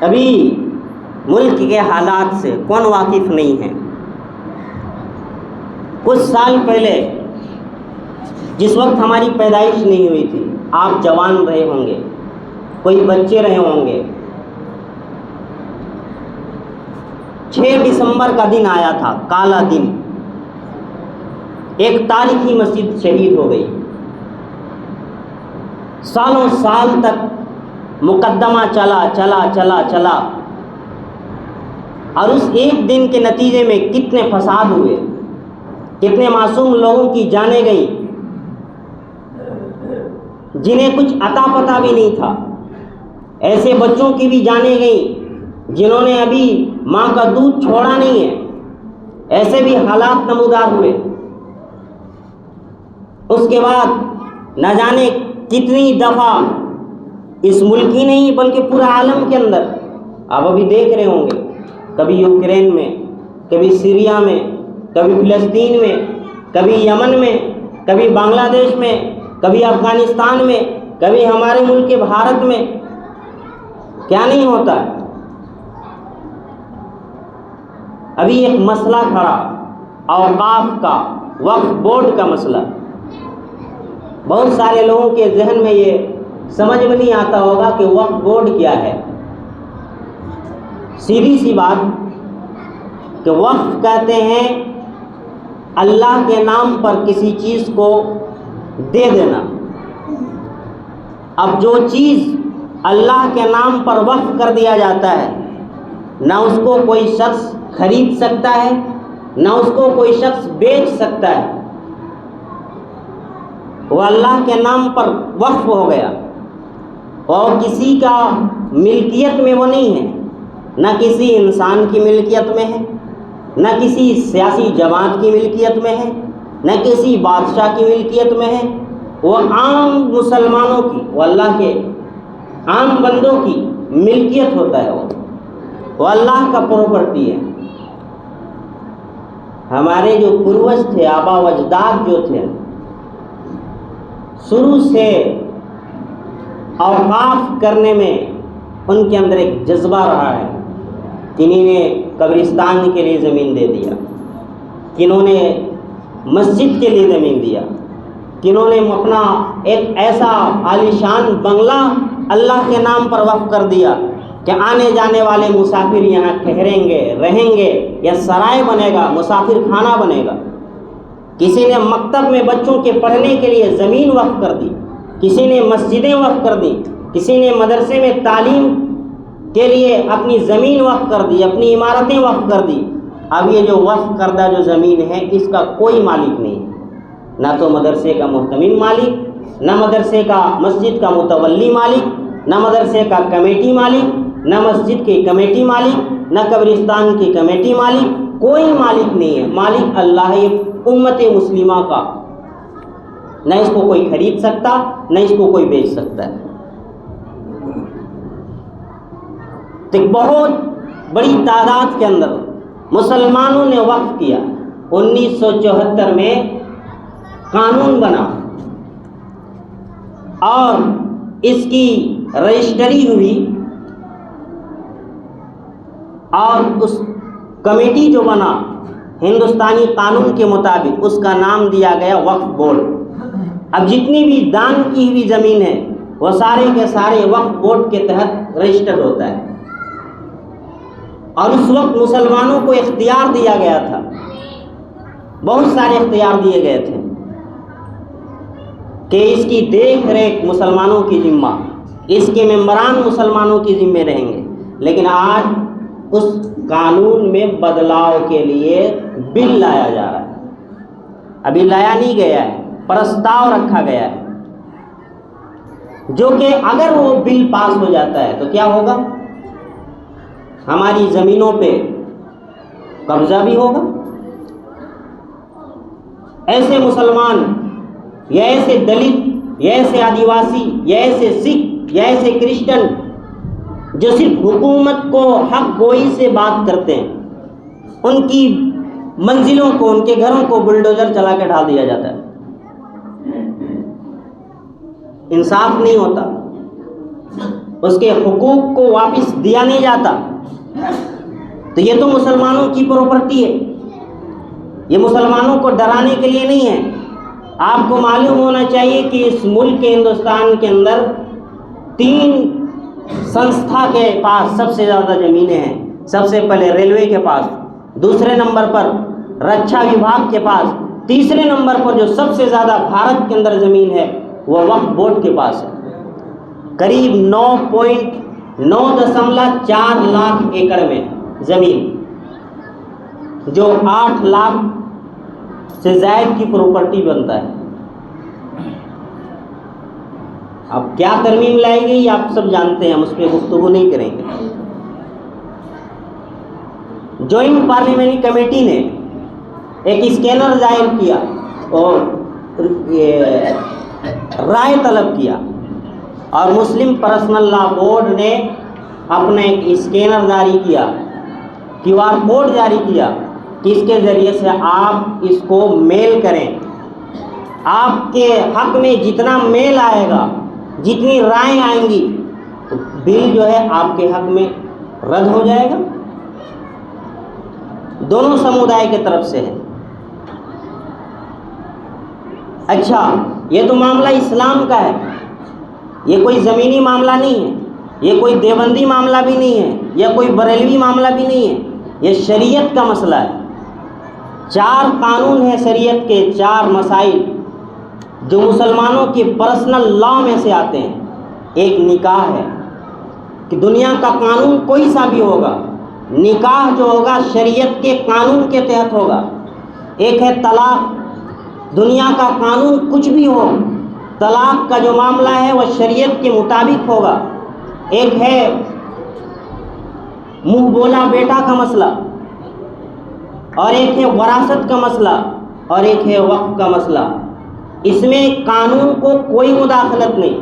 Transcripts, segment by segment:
ابھی ملک کے حالات سے کون واقف نہیں ہے؟ کچھ سال پہلے جس وقت ہماری پیدائش نہیں ہوئی تھی، آپ جوان رہے ہوں گے، کوئی بچے رہے ہوں گے، 6 دسمبر کا دن آیا تھا، کالا دن۔ ایک تاریخی مسجد شہید ہو گئی۔ سالوں سال تک مقدمہ چلا اور اس ایک دن کے نتیجے میں کتنے فساد ہوئے، کتنے معصوم لوگوں کی جانیں گئیں جنہیں کچھ عطا پتہ بھی نہیں تھا، ایسے بچوں کی بھی جانیں گئیں جنہوں نے ابھی ماں کا دودھ چھوڑا نہیں ہے، ایسے بھی حالات نمودار ہوئے۔ اس کے بعد نہ جانے کتنی دفعہ اس ملک ہی نہیں بلکہ پورا عالم کے اندر آپ ابھی دیکھ رہے ہوں گے، کبھی یوکرین میں، کبھی سیریا میں، کبھی فلسطین میں، کبھی یمن میں، کبھی بنگلہ دیش میں، کبھی افغانستان میں، کبھی ہمارے ملک کے بھارت میں، کیا نہیں ہوتا ہے؟ ابھی ایک مسئلہ کھڑا، اوقاف کا، وقف بورڈ کا مسئلہ۔ بہت سارے لوگوں کے ذہن میں یہ سمجھ میں نہیں آتا ہوگا کہ وقف بورڈ کیا ہے۔ سیدھی سی بات کہ وقف کہتے ہیں اللہ کے نام پر کسی چیز کو دے دینا۔ اب جو چیز اللہ کے نام پر وقف کر دیا جاتا ہے، نہ اس کو کوئی شخص خرید سکتا ہے، نہ اس کو کوئی شخص بیچ سکتا ہے، وہ اللہ کے نام پر وقف ہو گیا اور کسی کا ملکیت میں وہ نہیں ہے، نہ کسی انسان کی ملکیت میں ہے، نہ کسی سیاسی جماعت کی ملکیت میں ہے، نہ کسی بادشاہ کی ملکیت میں ہے، وہ عام مسلمانوں کی، وہ اللہ کے عام بندوں کی ملکیت ہوتا ہے، وہ اللہ کا پراپرٹی ہے۔ ہمارے جو پروج تھے، آبا و اجداد جو تھے، شروع سے اوقاف کرنے میں ان کے اندر ایک جذبہ رہا ہے۔ کنہیں نے قبرستان کے لیے زمین دے دیا، کنہوں نے مسجد کے لیے زمین دیا، کنہوں نے اپنا ایک ایسا عالیشان بنگلہ اللہ کے نام پر وقف کر دیا کہ آنے جانے والے مسافر یہاں ٹھہریں گے، رہیں گے، یا سرائے بنے گا، مسافر خانہ بنے گا۔ کسی نے مکتب میں بچوں کے پڑھنے کے لیے زمین وقف کر دی، کسی نے مسجدیں وقف کر دی، کسی نے مدرسے میں تعلیم کے لیے اپنی زمین وقف کر دی، اپنی عمارتیں وقف کر دی۔ اب یہ جو وقف کردہ جو زمین ہے، اس کا کوئی مالک نہیں، نہ تو مدرسے کا محتمم مالک، نہ مدرسے کا مسجد کا متولی مالک، نہ مدرسے کا کمیٹی مالک، نہ مسجد کی کمیٹی مالک، نہ قبرستان کی کمیٹی مالک، کوئی مالک نہیں ہے۔ مالک اللہ ہے امت مسلمہ کا، نہ اس کو کوئی خرید سکتا، نہ اس کو کوئی بیچ سکتا ہے۔ تو ایک بہت بڑی تعداد کے اندر مسلمانوں نے وقف کیا۔ 1974 میں قانون بنا اور اس کی رجسٹری ہوئی، اور اس کمیٹی جو بنا ہندوستانی قانون کے مطابق اس کا نام دیا گیا وقف بورڈ۔ اب جتنی بھی دان کی ہوئی زمین ہے وہ سارے کے سارے وقف بورڈ کے تحت رجسٹر ہوتا ہے، اور اس وقت مسلمانوں کو اختیار دیا گیا تھا، بہت سارے اختیار دیے گئے تھے کہ اس کی دیکھ ریکھ مسلمانوں کی ذمہ، اس کے ممبران مسلمانوں کی ذمہ رہیں گے۔ لیکن آج اس قانون میں بدلاؤ کے لیے بل لایا جا رہا ہے، ابھی لایا نہیں گیا ہے، پرستاؤ رکھا گیا ہے، جو کہ اگر وہ بل پاس ہو جاتا ہے تو کیا ہوگا؟ ہماری زمینوں پہ قبضہ بھی ہوگا۔ ایسے مسلمان یا ایسے دلت یا ایسے آدیواسی یا ایسے سکھ یا ایسے کرسچن جو صرف حکومت کو حق گوئی سے بات کرتے ہیں، ان کی منزلوں کو، ان کے گھروں کو بلڈوزر چلا کے ڈھا دیا جاتا ہے۔ انصاف نہیں ہوتا۔ اس کے حقوق کو واپس دیا نہیں جاتا، تو یہ تو مسلمانوں کی پراپرٹی ہے، یہ مسلمانوں کو ڈرانے کے لیے نہیں ہے۔ آپ کو معلوم ہونا چاہیے کہ اس ملک کے ہندوستان کے اندر 3 سنستھا کے پاس سب سے زیادہ زمینیں ہیں۔ سب سے پہلے ریلوے کے پاس، دوسرے نمبر پر رکشا وبھاگ کے پاس، تیسرے نمبر پر جو سب سے زیادہ بھارت کے اندر زمین ہے وہ وقف بورڈ کے پاس ہے۔ قریب 9.4 لاکھ ایکڑ میں زمین، جو 8 لاکھ سے زائد کی پراپرٹی بنتا ہے۔ اب کیا ترمیم لائی گئی آپ سب جانتے ہیں، ہم اس پہ گفتگو نہیں کریں گے۔ جوائنٹ پارلیمنٹری کمیٹی نے ایک اسکینر ظاہر کیا اور رائے طلب کیا، اور مسلم پرسنل لا بورڈ نے اپنا ایک اسکینر جاری کیا، QR کوڈ جاری کیا کہ اس کے ذریعے سے آپ اس کو میل کریں۔ آپ کے حق میں جتنا میل آئے گا، جتنی رائے آئیں گی، تو بل جو ہے آپ کے حق میں رد ہو جائے گا۔ دونوں سمودائے کی طرف سے ہے۔ اچھا، یہ تو معاملہ اسلام کا ہے، یہ کوئی زمینی معاملہ نہیں ہے، یہ کوئی دیوبندی معاملہ بھی نہیں ہے، یہ کوئی بریلوی معاملہ بھی نہیں ہے، یہ شریعت کا مسئلہ ہے۔ 4 قانون ہیں شریعت کے، 4 مسائل جو مسلمانوں کے پرسنل لا میں سے آتے ہیں۔ ایک نکاح ہے کہ دنیا کا قانون کوئی سا بھی ہوگا، نکاح جو ہوگا شریعت کے قانون کے تحت ہوگا۔ ایک ہے طلاق، دنیا کا قانون کچھ بھی ہو، طلاق کا جو معاملہ ہے وہ شریعت کے مطابق ہوگا۔ ایک ہے منہ بولا بیٹا کا مسئلہ، اور ایک ہے وراثت کا مسئلہ، اور ایک ہے وقف کا مسئلہ۔ اس میں قانون کو کوئی مداخلت نہیں،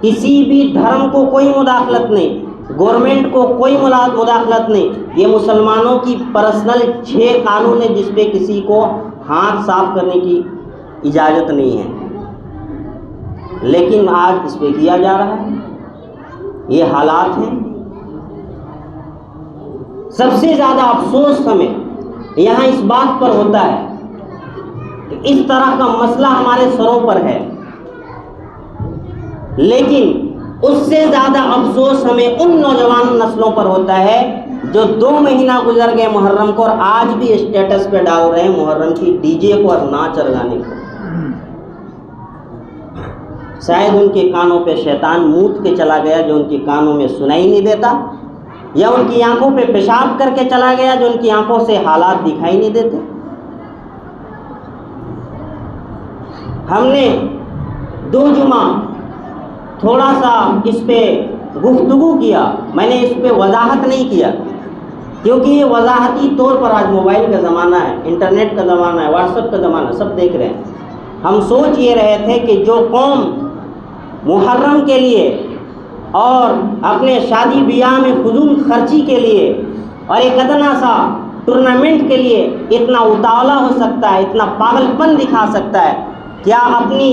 کسی بھی دھرم کو کوئی مداخلت نہیں، گورنمنٹ کو کوئی مداخلت نہیں۔ یہ مسلمانوں کی پرسنل 6 قانون ہے جس پہ کسی کو ہاتھ صاف کرنے کی اجازت نہیں ہے، لیکن آج اس پہ کیا جا رہا ہے۔ یہ حالات ہیں۔ سب سے زیادہ افسوس ہمیں یہاں اس بات پر ہوتا ہے کہ اس طرح کا مسئلہ ہمارے سروں پر ہے، لیکن اس سے زیادہ افسوس ہمیں ان نوجوان نسلوں پر ہوتا ہے جو 2 مہینہ گزر گئے محرم کو، اور آج بھی اسٹیٹس پہ ڈال رہے ہیں محرم کی ڈی جے کو اور ناچ رگانے کو۔ شاید ان کے کانوں پہ شیطان موت کے چلا گیا جو ان کے کانوں میں سنائی نہیں دیتا، یا ان کی آنکھوں پہ پیشاب کر کے چلا گیا جو ان کی آنکھوں سے حالات دکھائی نہیں دیتے۔ ہم نے 2 جمعہ تھوڑا سا اس پہ گفتگو کیا، میں نے اس پہ وضاحت نہیں کیا کیونکہ یہ وضاحتی طور پر آج موبائل کا زمانہ ہے، انٹرنیٹ کا زمانہ ہے، واٹس ایپ کا زمانہ، سب دیکھ رہے ہیں۔ ہم سوچ یہ رہے تھے کہ جو قوم محرم کے لیے اور اپنے شادی بیاہ میں فضول خرچی کے لیے اور ایک ادنا سا ٹورنامنٹ کے لیے اتنا اتاولا ہو سکتا ہے، اتنا پاگل پن دکھا سکتا ہے، کیا اپنی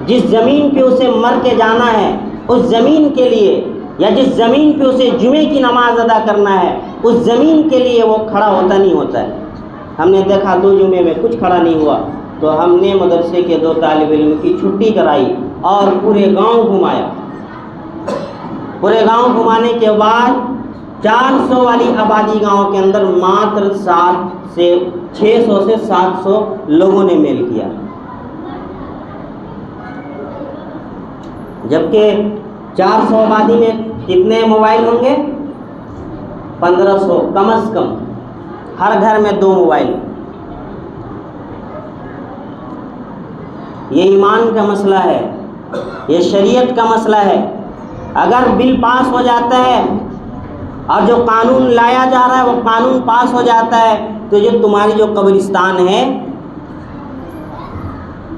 جس زمین پہ اسے مر کے جانا ہے اس زمین کے لیے، یا جس زمین پہ اسے جمعے کی نماز ادا کرنا ہے اس زمین کے لیے وہ کھڑا ہوتا نہیں ہوتا ہے۔ ہم نے دیکھا 2 جمعے میں کچھ کھڑا نہیں ہوا، تو ہم نے مدرسے کے 2 طالب علم کی چھٹی کرائی اور پورے گاؤں گھمایا۔ پورے گاؤں گھمانے کے بعد 400 والی آبادی گاؤں کے اندر ماتر 600 سے 700 لوگوں نے میل کیا، جبکہ 400 آبادی میں کتنے موبائل ہوں گے؟ 1500 کم از کم، ہر گھر میں 2 موبائل۔ یہ ایمان کا مسئلہ ہے، یہ شریعت کا مسئلہ ہے۔ اگر بل پاس ہو جاتا ہے اور جو قانون لایا جا رہا ہے وہ قانون پاس ہو جاتا ہے، تو جو تمہاری جو قبرستان ہے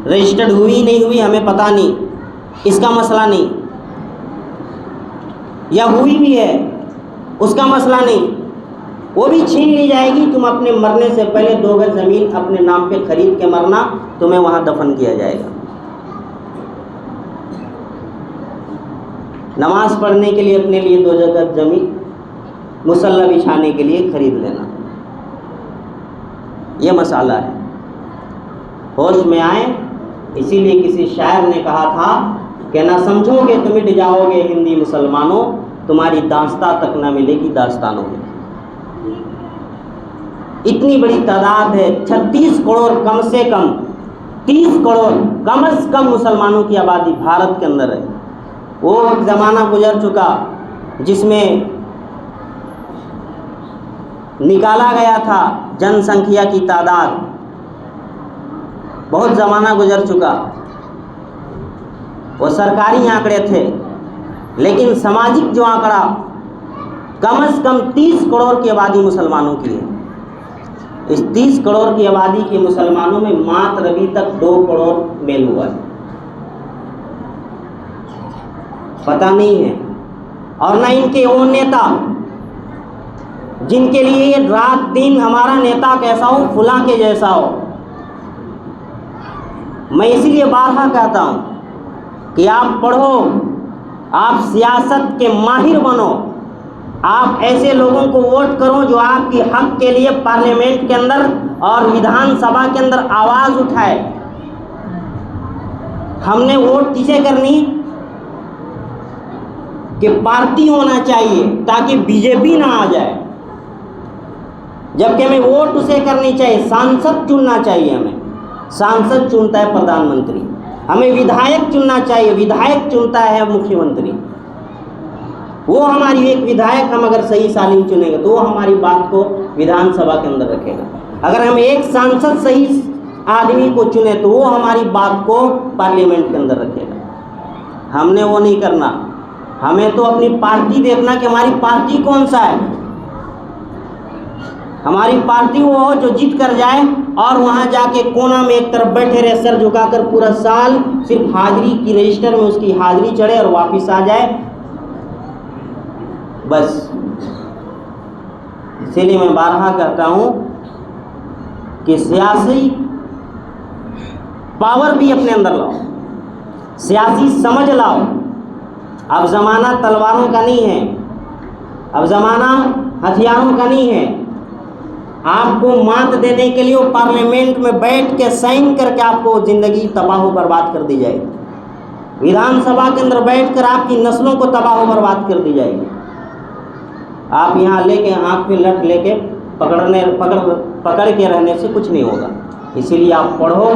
رجسٹرڈ ہوئی نہیں ہوئی ہمیں پتہ نہیں، اس کا مسئلہ نہیں، یا ہوئی بھی ہے اس کا مسئلہ نہیں، وہ بھی چھین لی جائے گی۔ تم اپنے مرنے سے پہلے 2 گز زمین اپنے نام پہ خرید کے مرنا، تمہیں وہاں دفن کیا جائے گا۔ نماز پڑھنے کے لیے اپنے لیے 2 جگہ زمین مصلی بچھانے کے لیے خرید لینا، یہ مسئلہ ہے۔ ہوش میں آئیں، اسی لیے کسی شاعر نے کہا تھا کہ نہ سمجھو گے تو مٹ جاؤ گے ہندی مسلمانوں، تمہاری داستاں تک نہ ملے گی داستانوں میں۔ اتنی بڑی تعداد ہے، 36 کروڑ کم سے کم 30 کروڑ کم از کم مسلمانوں کی آبادی بھارت کے اندر ہے۔ وہ زمانہ گزر چکا جس میں نکالا گیا تھا جن سنکھیا کی تعداد، بہت زمانہ گزر چکا، وہ سرکاری آنکڑے تھے، لیکن سماجک جو آنکڑا کم از کم 30 کروڑ کی آبادی مسلمانوں کی ہے۔ اس 30 کروڑ کی آبادی کے مسلمانوں میں ماتر ابھی تک 2 کروڑ میل ہوا ہے، پتہ نہیں ہے۔ اور نہ ان کے وہ نیتا جن کے لیے رات دن ہمارا نیتا کیسا ہو، فلاں کے جیسا ہو۔ میں اسی لیے بارہا کہتا ہوں کہ آپ پڑھو، آپ سیاست کے ماہر بنو، آپ ایسے لوگوں کو ووٹ کرو جو آپ کی حق کے لیے پارلیمنٹ کے اندر اور ودھان سبھا کے اندر آواز اٹھائے۔ ہم نے ووٹ کسے کرنی کہ پارٹی ہونا چاہیے تاکہ بی جے پی نہ آ جائے، جبکہ ہمیں ووٹ اسے کرنی چاہیے، سانسد چننا چاہیے۔ ہمیں سانسد چنتا ہے پردھان منتری، ہمیں ودھائک چننا چاہیے، ودھائک چنتا ہے مکھیہ منتری۔ وہ ہماری ایک ودھائک ہم اگر صحیح سالم چنیں گے تو وہ ہماری بات کو ودھان سبھا کے اندر رکھے گا۔ اگر ہم ایک سانسد صحیح آدمی کو چنے تو وہ ہماری بات کو پارلیمنٹ کے اندر رکھے گا۔ ہم نے وہ نہیں کرنا، ہمیں تو اپنی پارٹی دیکھنا کہ ہماری پارٹی کون سا ہے۔ ہماری پارٹی وہ ہو جو جیت کر جائے اور وہاں جا کے کونا میں ایک طرف بیٹھے رہے، سر جھکا کر پورا سال صرف حاضری کی رجسٹر میں اس کی حاضری چڑھے اور واپس آ جائے، بس۔ اسی لیے میں بارہا کہتا ہوں کہ سیاسی پاور بھی اپنے اندر لاؤ، سیاسی سمجھ لاؤ۔ اب زمانہ تلواروں کا نہیں ہے، اب زمانہ ہتھیاروں کا نہیں ہے۔ آپ کو مات دینے کے لیے وہ پارلیمنٹ میں بیٹھ کے سائن کر کے آپ کو زندگی تباہ و برباد کر دی جائے گی، ودھان سبھا کے اندر بیٹھ کر آپ کی نسلوں کو تباہ و برباد کر دی جائے گی۔ آپ یہاں لے کے ہاتھ پہ لٹ لے کے پکڑ کے رہنے سے کچھ نہیں ہوگا۔ اسی لیے آپ پڑھو،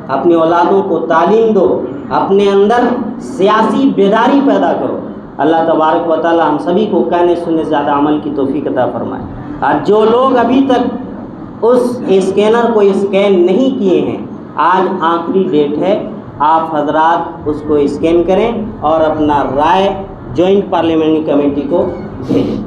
اپنی اولادوں کو تعلیم دو، اپنے اندر سیاسی بیداری پیدا کرو۔ اللہ تبارک و تعالی ہم سبھی کو کہنے سننے سے زیادہ عمل کی توفیق عطا فرمائے۔ اور جو لوگ ابھی تک اس اسکینر کو اسکین نہیں کیے ہیں، آج آخری ڈیٹ ہے، آپ حضرات اس کو اسکین کریں اور اپنا رائے جوائنٹ پارلیمنٹری کمیٹی کو بھیجیں۔